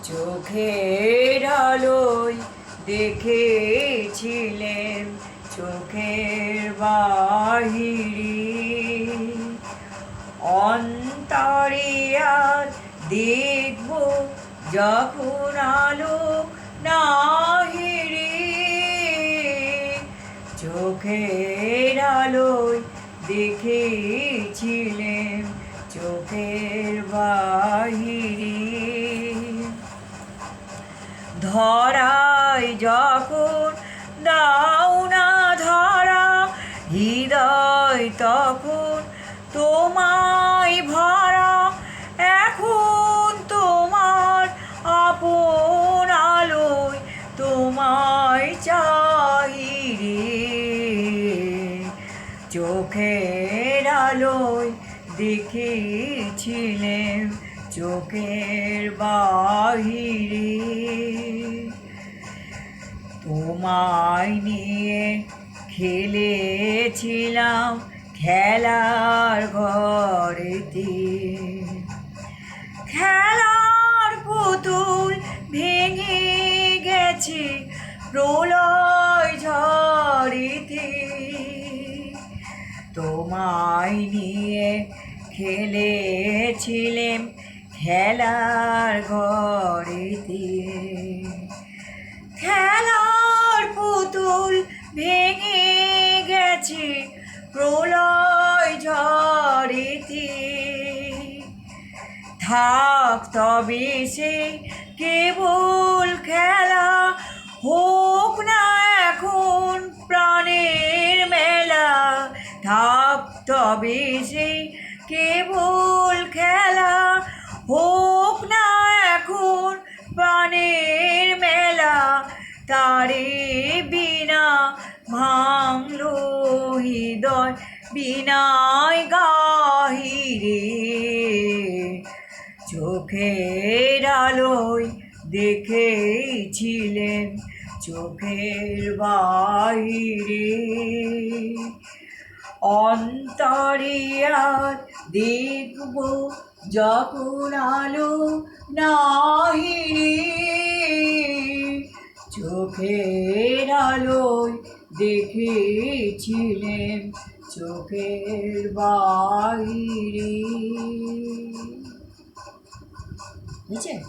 চোখের আলোয় দেখেছিলেন চোখের বাহিরে, অন্তরে আর দেখব যখন আলো নাহিরে। চোখের আলোয় দেখেছিলেন চোখের বাহিরে, ধরায় যখন দাও না ধরা, হৃদয় তখন তোমায় ভরা। এখন তোমার আপন আলোয় তোমায় চাই রে। চোখের আলোয় দেখেছিলেন চোখের বাহিরে, তোমায় নিয়ে খেলেছিলাম খেলার ঘরেতে, খেলার পুতুল ভেঙে গেছে প্রলয় ঝড়েতে। তোমায় নিয়ে খেলেছিলেম খেলার ঘরেতে, খেলার পুতুল ভেঙে গেছে প্রলয় ঝড়েতে। থাক তবে সে কেবল খেলা, হোক না এখন প্রাণের মেলা। থাক তবে সে কেবল খেলা, হোক না এখন প্রাণের মেলা। তারে বিনা ভাঙলো হৃদয় বিনায় গাহিরে। চোখের আলোয় দেখেছিলেন চোখের বাহিরে, অন্তরে আর দেখব যখন আলো নাহিরে। চোখের আলোয় দেখেছিলেন চোখের বাহিরে। বুঝছেন?